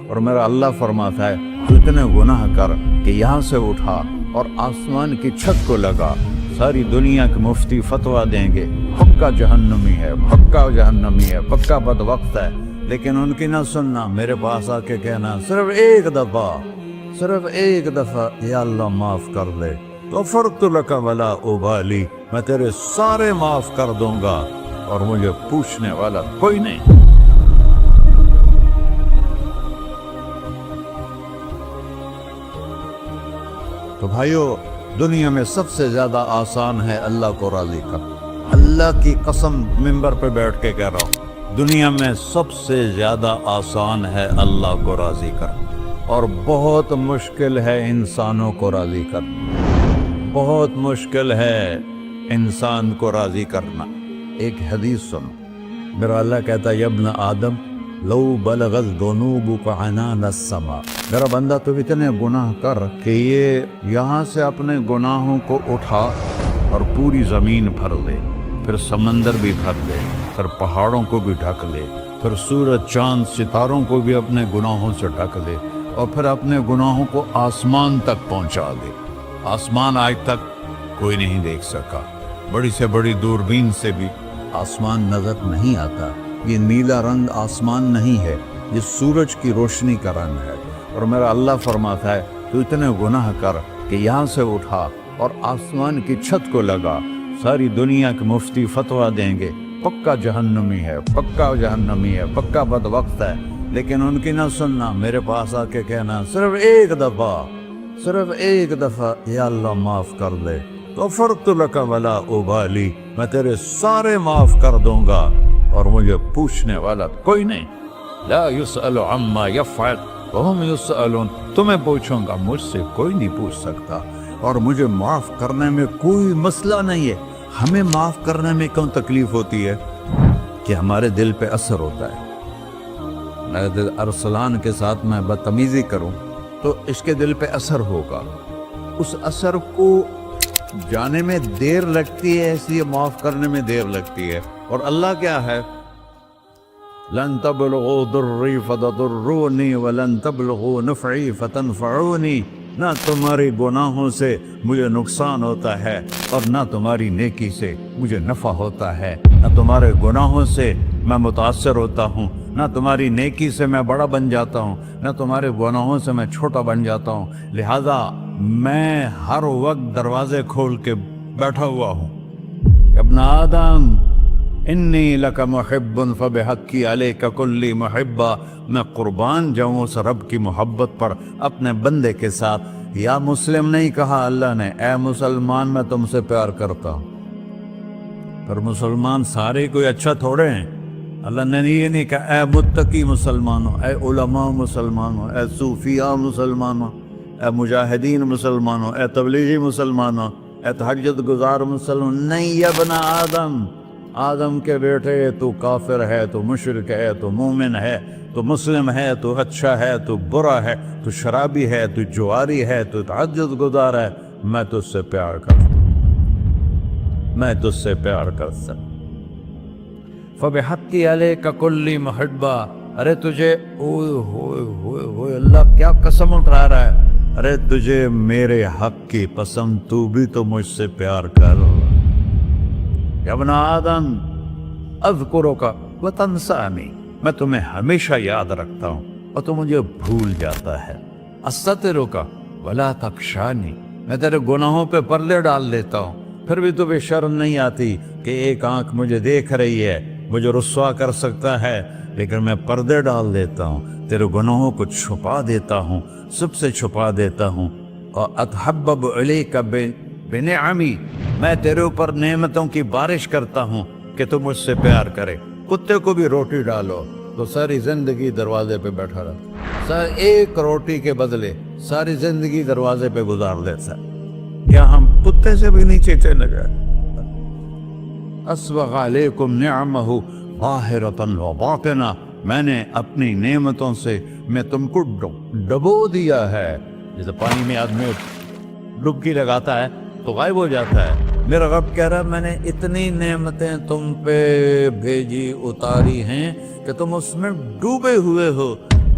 اور میرا اللہ فرماتا ہے تو اتنے گناہ کر کہ یہاں سے اٹھا اور آسمان کی چھت کو لگا، ساری دنیا کے مفتی فتویٰ دیں گے پکا جہنمی ہے، پکا جہنمی ہے، پکا بدوقت ہے، لیکن ان کی نہ سننا، میرے پاس آ کے کہنا صرف ایک دفعہ یا اللہ معاف کر دے، غفرت لک ولا ابالی، میں تیرے سارے معاف کر دوں گا اور مجھے پوچھنے والا کوئی نہیں۔ تو بھائیو، دنیا میں سب سے زیادہ آسان ہے اللہ کو راضی کرنا، اللہ کی قسم ممبر پہ بیٹھ کے کہہ رہا ہوں، دنیا میں سب سے زیادہ آسان ہے اللہ کو راضی کرنا، اور بہت مشکل ہے انسانوں کو راضی کرنا، بہت مشکل ہے انسان کو راضی کرنا۔ ایک حدیث سنو، میرا اللہ کہتا ہے یا ابن آدم لو بلغت ذنوبک عنان السماء، میرا بندہ تو اتنے گناہ کر کہ یہ یہاں سے اپنے گناہوں کو اٹھا اور پوری زمین بھر لے، پھر سمندر بھی بھر لے، پھر پہاڑوں کو بھی ڈھک لے، پھر سورج چاند ستاروں کو بھی اپنے گناہوں سے ڈھک لے، اور پھر اپنے گناہوں کو آسمان تک پہنچا دے۔ آسمان آج تک کوئی نہیں دیکھ سکا، بڑی سے بڑی دوربین سے بھی آسمان نظر نہیں آتا، یہ نیلا رنگ آسمان نہیں ہے، یہ سورج کی روشنی کا رنگ ہے۔ اور میرا اللہ فرماتا ہے تو اتنے گناہ کر کہ یہاں سے اٹھا اور آسمان کی چھت کو لگا، ساری دنیا کے مفتی فتویٰ دیں گے پکا جہنمی ہے، پکا جہنمی ہے، پکا بدوقت ہے، لیکن ان کی نہ سننا، میرے پاس آ کے کہنا صرف ایک دفعہ یا اللہ معاف کر دے، غفرت لک ولا ابالی، میں تیرے سارے معاف کر دوں گا اور مجھے پوچھنے والا کوئی نہیں۔ لا يسأل عما يفعل وهم يسألون، تمہیں پوچھوں گا، مجھ سے کوئی نہیں پوچھ سکتا، اور مجھے معاف کرنے میں کوئی مسئلہ نہیں ہے۔ ہمیں معاف کرنے میں کیوں تکلیف ہوتی ہے؟ کہ ہمارے دل پہ اثر ہوتا ہے۔ ارسلان کے ساتھ میں بدتمیزی کروں تو اس کے دل پہ اثر ہوگا، اس اثر کو جانے میں دیر لگتی ہے، اس لیے معاف کرنے میں دیر لگتی ہے۔ اور اللہ کیا ہے؟ لن تبلغوا ضري فتضروني ولن تبلغوا نفعي فتنفعوني، نہ تمہاری گناہوں سے مجھے نقصان ہوتا ہے اور نہ تمہاری نیکی سے مجھے نفع ہوتا ہے، نہ تمہارے گناہوں سے میں متاثر ہوتا ہوں، نہ تمہاری نیکی سے میں بڑا بن جاتا ہوں، نہ تمہارے گناہوں سے میں چھوٹا بن جاتا ہوں، لہذا میں ہر وقت دروازے کھول کے بیٹھا ہوا ہوں۔ ابن آدم انی لک محب فبحقی علیک کلی محبہ، میں قربان جاؤں اس رب کی محبت پر اپنے بندے کے ساتھ۔ یا مسلم نہیں کہا اللہ نے، اے مسلمان میں تم سے پیار کرتا ہوں۔ پر مسلمان سارے کوئی اچھا تھوڑے ہیں، اللہ نے یہ نہیں کہا اے متقی مسلمانوں، اے علماء مسلمانوں، اے صوفیاء مسلمانوں، اے مجاہدین مسلمانوں، اے تبلیغی مسلمانوں، اے تہجد گزار مسلمان، نہیں یا ابن آدم، آدم کے بیٹے، تو کافر ہے، تو مشرک ہے، تو مومن ہے، تو مسلم ہے، تو اچھا ہے، تو برا ہے، تو شرابی ہے، تو جواری ہے، تو تہجد گزار ہے، میں تجھ سے پیار کرتا ہوں، میں تجھ سے پیار کرتا ہوں۔ فبحقی علیک کلی محبہ، ارے تجھے اوئے ہوئے ہوئے ہوئے، اللہ کیا قسم اٹھا رہا ہے، ارے تجھے میرے حق کی قسم، تو بھی تو مجھ سے پیار کر۔ یا ابن آدم اذکرک وتنسانی، میں تمہیں ہمیشہ یاد رکھتا ہوں اور تو مجھے بھول جاتا ہے۔ استترک ولا تخشانی، میں تیرے گناہوں پہ پردے ڈال دیتا ہوں، پھر بھی تمہیں شرم نہیں آتی کہ ایک آنکھ مجھے دیکھ رہی ہے، مجھے رسوا کر سکتا ہے، لیکن میں پردے ڈال دیتا ہوں، تیرے گناہوں کو چھپا دیتا ہوں، سب سے چھپا دیتا ہوں۔ اور اتحبب علیک بنعمی، میں تیرے اوپر نعمتوں کی بارش کرتا ہوں کہ تو مجھ سے پیار کرے۔ کتے کو بھی روٹی ڈالو تو ساری زندگی دروازے پہ بیٹھا رہتا، ایک روٹی کے بدلے ساری زندگی دروازے پہ گزار دیتا ہے۔ کیا ہم کتے سے بھی نیچے چلے گئے؟ اسبغ علیکم نعمہ ظاہرۃ و باطنہ، میں نے اپنی نعمتوں سے میں تم کو ڈبو دیا ہے، جیسے پانی میں آدمی ڈبکی لگاتا ہے تو غائب ہو جاتا ہے۔ میرا رب کہہ رہا ہے میں نے اتنی نعمتیں تم پہ بھیجی، اتاری ہیں کہ تم اس میں ڈوبے ہوئے ہو،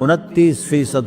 29%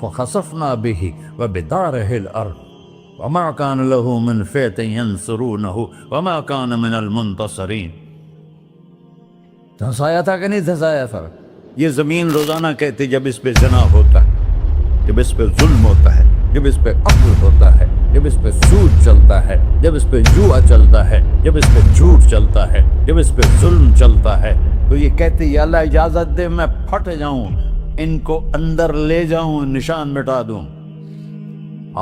فخسفنا به وبداره الأرض وما كان له من فئة ينصرونه وما كان من المنتصرين. دھنسایا تھا کہ نہیں دھنسایا تھا؟ یہ زمین روزانہ کہتی جب اس پہ زنا ہوتا ہے، جب اس پہ ظلم ہوتا ہے، جب اس پہ قتل ہوتا ہے، جب اس پہ سود چلتا ہے، جب اس پہ جوا چلتا ہے، جب اس پہ جھوٹ چلتا ہے، جب اس پہ ظلم چلتا ہے، تو یہ کہتی یا اللہ اجازت دے میں پھٹ جاؤں، ان کو اندر لے جاؤں، نشان مٹا دوں.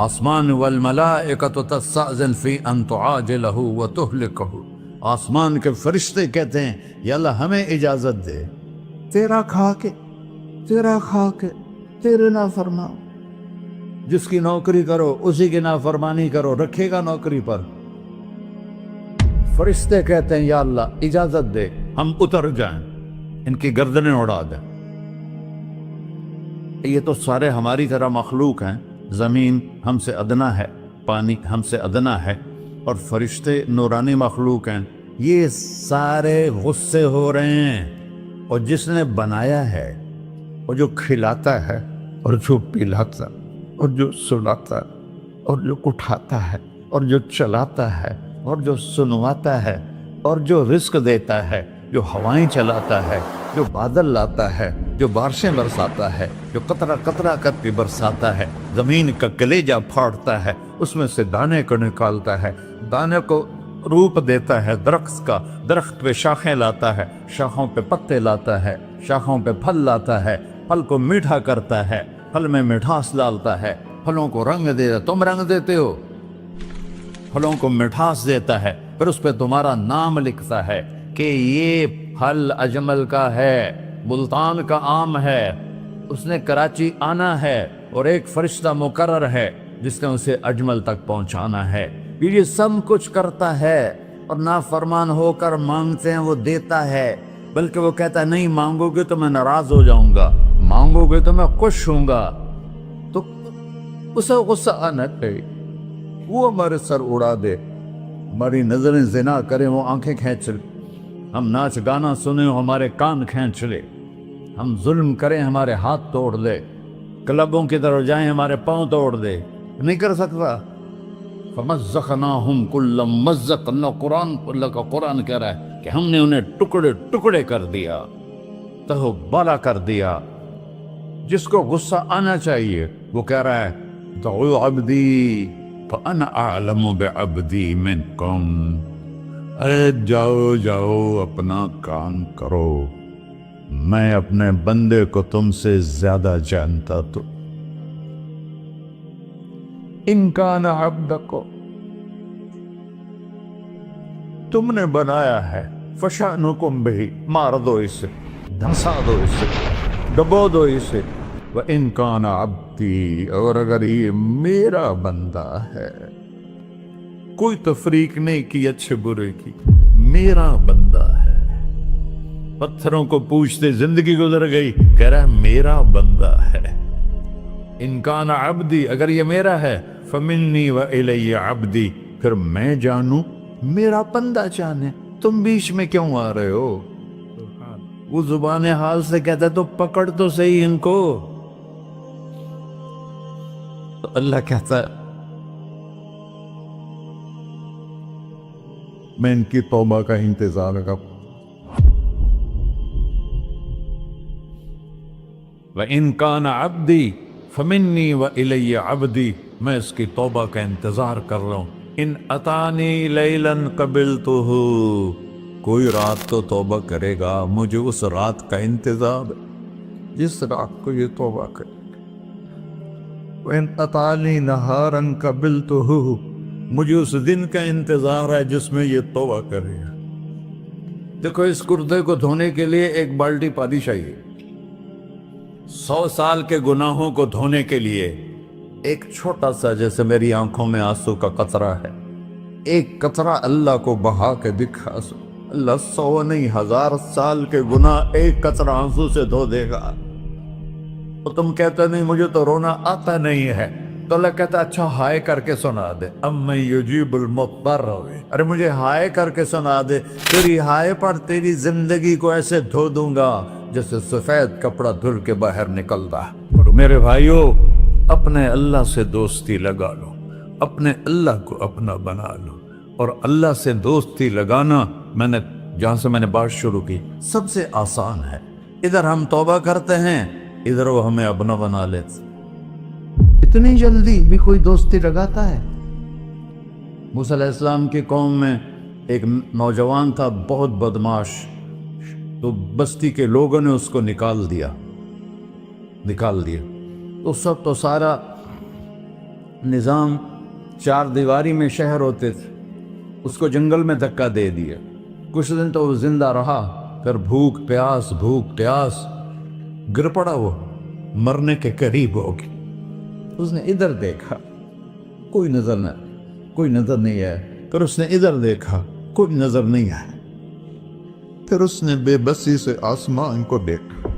آسمان والملائکۃ تستأذن فی ان تعاجلہ وتہلکہ، آسمان کے فرشتے کہتے ہیں یا اللہ ہمیں اجازت دے، تیرا کھا کے تیرے نافرمان، جس کی نوکری کرو اسی کی نافرمانی کرو، رکھے گا نوکری پر. فرشتے کہتے ہیں یا اللہ اجازت دے ہم اتر جائیں، ان کی گردنیں اڑا دیں. یہ تو سارے ہماری طرح مخلوق ہیں، زمین ہم سے ادنا ہے، پانی ہم سے ادنا ہے، اور فرشتے نورانی مخلوق ہیں. یہ سارے غصے ہو رہے ہیں، اور جس نے بنایا ہے، اور جو کھلاتا ہے، اور جو پلاتا، اور جو سلاتا، اور جو اٹھاتا ہے، اور جو چلاتا ہے، اور جو سنواتا ہے، اور جو رزق دیتا ہے، جو ہوائیں چلاتا ہے، جو بادل لاتا ہے، جو بارشیں برساتا ہے، جو قطرہ قطرہ کر کے برساتا ہے، زمین کا کلیجہ پھاڑتا ہے، اس میں سے دانے کو نکالتا ہے، دانے کو روپ دیتا ہے درخت کا، درخت پہ شاخیں لاتا ہے، شاخوں پہ پتے لاتا ہے، شاخوں پہ پھل لاتا ہے، پھل کو میٹھا کرتا ہے، پھل میں مٹھاس ڈالتا ہے، پھلوں کو رنگ دیتا. تم رنگ دیتے ہو، پھلوں کو مٹھاس دیتا ہے، پھر اس پہ تمہارا نام لکھتا ہے کہ یہ پھل اجمل کا ہے، ملتان کا آم ہے، اس نے کراچی آنا ہے، اور ایک فرشتہ مقرر ہے جس نے اسے اجمل تک پہنچانا ہے. یہ سب کچھ کرتا ہے، اور نافرمان ہو کر مانگتے ہیں وہ دیتا ہے، بلکہ وہ کہتا ہے نہیں مانگو گے تو میں ناراض ہو جاؤں گا، مانگو گے تو میں خوش ہوں گا. تو اسے غصہ آنا چاہیے، وہ ہمارے سر اڑا دے، ہماری نظریں زنا کریں وہ آنکھیں کھینچ لے، ہم ناچ گانا سنیں ہمارے کان کھینچ لے، ہم ظلم کریں ہمارے ہاتھ توڑ دے، کلبوں کی طرف جائیں ہمارے پاؤں توڑ دے. نہیں کر سکتا. فَمَزَّقْنَاهُمْ كُلَّ مُمَزَّقٍ، اللہ کا قرآن کہہ رہا ہے کہ ہم نے انہیں ٹکڑے ٹکڑے کر دیا، تہو بالا کر دیا. جس کو غصہ آنا چاہیے وہ کہہ رہا ہے دعوا عبدی فأنا أعلم بعبدی منکم، ارے جاؤ جاؤ اپنا کام کرو، میں اپنے بندے کو تم سے زیادہ جانتا. تو ان کان عبدکو، تم نے بنایا ہے، فشانکم بہی، مار دو اسے، دھنسا دو اسے، ڈبو دو اسے. وَإِن كَانَ عَبْدِي، اور اگر یہ میرا بندہ ہے، کوئی تفریق نہیں کی اچھے برے کی، میرا بندہ ہے. پتھروں کو پوچھتے زندگی گزر گئی، کہہ رہا ہے میرا بندہ ہے. ان کان عبدی، اگر یہ میرا ہے، فمنی وإلی عبدی، پھر میں جانوں میرا بندہ جانے. تم بیچ میں کیوں آ رہے ہو؟ وہ زبان حال سے کہتا ہے تو پکڑ تو صحیح ان کو. تو اللہ کہتا ہے میں ان کی توبہ کا انتظار کروں. وَإِن كَانَ عَبْدِي فَمِنِّي وَإِلَيَّ عَبْدِي، میں اس کی توبہ کا انتظار کر رہا ہوں. ان اتانی لیلاً قبلتہ، کوئی رات تو توبہ کرے گا، مجھے اس رات کا انتظار جس رات کو یہ توبہ کرے. وَإِنْ أَطَانِي نَهَارًا قَبِلْتُهُ، مجھے اس دن کا انتظار ہے جس میں یہ توبہ کرے گا. دیکھو اس کردے کو دھونے کے لیے ایک بالٹی پانی چاہیے، 100 سال کے گناہوں کو دھونے کے لیے ایک چھوٹا سا، جیسے میری آنکھوں میں آنسو کا قطرہ ہے، ایک قطرہ اللہ کو بہا کے دکھا سو، اللہ 100 نہیں 1000 سال کے گناہ ایک قطرہ آنسو سے دھو دے گا. تو تم کہتے نہیں مجھے تو رونا آتا نہیں ہے، تو اللہ کہتا اچھا ہائے کر کے سنا دے. اَمَّن يُجِيبُ الْمُضْطَرَّ، ارے مجھے ہائے کر کے سنا دے، تیری ہائے پر تیری زندگی کو ایسے دھو دوں گا جیسے سفید کپڑا دھل کے باہر نکلتا. اور میرے بھائیو، اپنے اللہ سے دوستی لگا لو، اپنے اللہ کو اپنا بنا لو۔ اور اللہ سے دوستی لگانا، جہاں سے میں نے بات شروع کی، سب سے آسان ہے۔ ادھر ہم توبہ کرتے ہیں، ادھر وہ ہمیں اپنا بنا لیتے۔ اتنی جلدی بھی کوئی دوستی لگاتا ہے؟ موسیٰ علیہ السلام کی قوم میں ایک نوجوان تھا، بہت بدماش، تو بستی کے لوگوں نے اس کو نکال دیا۔ تو سارا نظام چار دیواری میں شہر ہوتے تھے، اس کو جنگل میں دھکا دے دیا۔ کچھ دن تو وہ زندہ رہا، پھر بھوک پیاس گر پڑا، وہ مرنے کے قریب ہو گیا۔ اس نے ادھر دیکھا، کوئی نظر نہیں آیا۔ پھر اس نے ادھر دیکھا، کوئی نظر نہیں آیا۔ پھر اس نے بے بسی سے آسمان کو دیکھا۔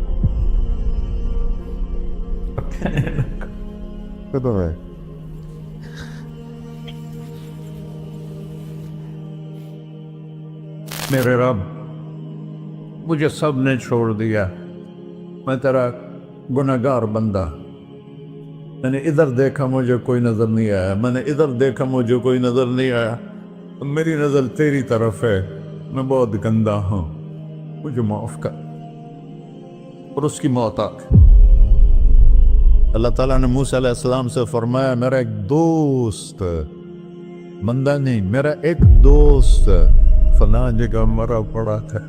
میرے رب، مجھے سب نے چھوڑ دیا، میں تیرا گنہگار بندہ۔ میں نے ادھر دیکھا، مجھے کوئی نظر نہیں آیا، میں نے ادھر دیکھا، مجھے کوئی نظر نہیں آیا۔ میری نظر تیری طرف ہے، میں بہت گندا ہوں، مجھے معاف کر۔ اور اس کی موت آ گئی۔ اللہ تعالیٰ نے موسیٰ علیہ السلام سے فرمایا، میرا ایک دوست، بندہ نہیں، میرا ایک دوست فلاں جگہ مرا پڑا تھا،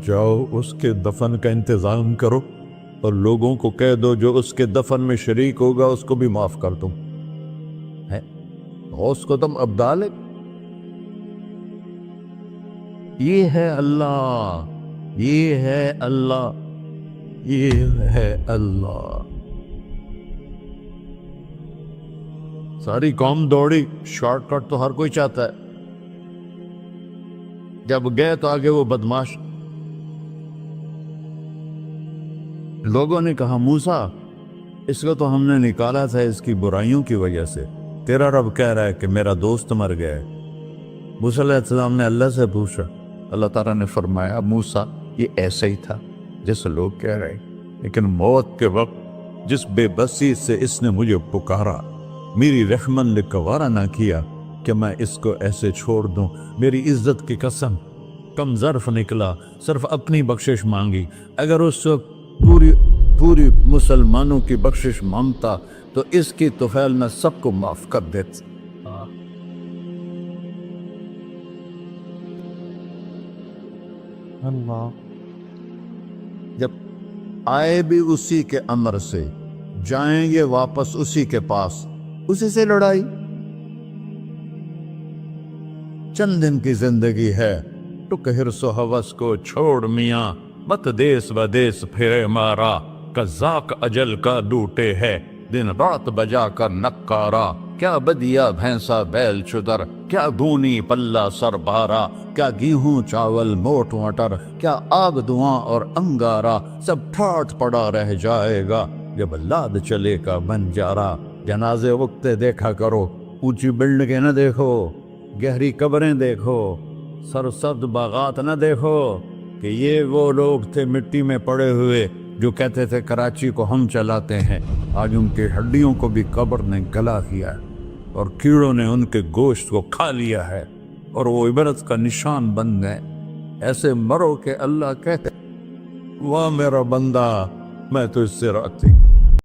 جاؤ اس کے دفن کا انتظام کرو اور لوگوں کو کہہ دو جو اس کے دفن میں شریک ہوگا اس کو بھی معاف کر دوں۔ غوث کو تم ابدال ہے۔ یہ ہے اللہ، یہ ہے اللہ، یہ ہے اللہ۔ ساری قوم دوڑی، شارٹ کٹ تو ہر کوئی چاہتا ہے۔ جب گئے تو آگے وہ بدماش، لوگوں نے کہا موسیٰ اس کو تو ہم نے نکالا تھا اس کی برائیوں کی وجہ سے، تیرا رب کہہ رہا ہے کہ میرا دوست مر گیا ہے۔ موسیٰ علیہ السلام نے اللہ سے پوچھا، اللہ تعالیٰ نے فرمایا موسیٰ یہ ایسا ہی تھا جیسے لوگ کہہ رہے، لیکن موت کے وقت جس بے بسی سے اس نے مجھے پکارا، میری رحمن نے گوارا نہ کیا کہ میں اس کو ایسے چھوڑ دوں۔ میری عزت کی قسم، کم ظرف نکلا، صرف اپنی بخشش مانگی۔ اگر اس وقت پوری مسلمانوں کی بخشش مانگتا تو اس کی طفیل میں سب کو معاف کر دیتا۔ اللہ جب آئے بھی اسی کے امر سے، جائیں گے واپس اسی کے پاس، اسی سے لڑائی۔ چند دن کی زندگی ہے، ٹک حرص و ہوس کو چھوڑ میاں، مت دیس بدیس پھرے مارا، قزاق اجل کا ڈوٹے ہے، دن رات بجا کر نکارا، کیا بدیا بھینسا بیل چدر، کیا گونی پلہ سر بارا، کیا گیہوں چاول موٹ مٹر، کیا آگ دھواں اور انگارا، سب ٹھاٹ پڑا رہ جائے گا جب لاد چلے کا بنجارا۔ جنازے وقتے دیکھا کرو، اونچی بلڈنگیں نہ دیکھو، گہری قبریں دیکھو، سرسبز باغات نہ دیکھو کہ یہ وہ لوگ تھے مٹی میں پڑے ہوئے جو کہتے تھے کراچی کو ہم چلاتے ہیں۔ آج ان کی ہڈیوں کو بھی قبر نے گلا کیا ہے اور کیڑوں نے ان کے گوشت کو کھا لیا ہے اور وہ عبرت کا نشان بن گئے۔ ایسے مرو کہ اللہ کہتے واہ میرا بندہ، میں تو اس سے راضی۔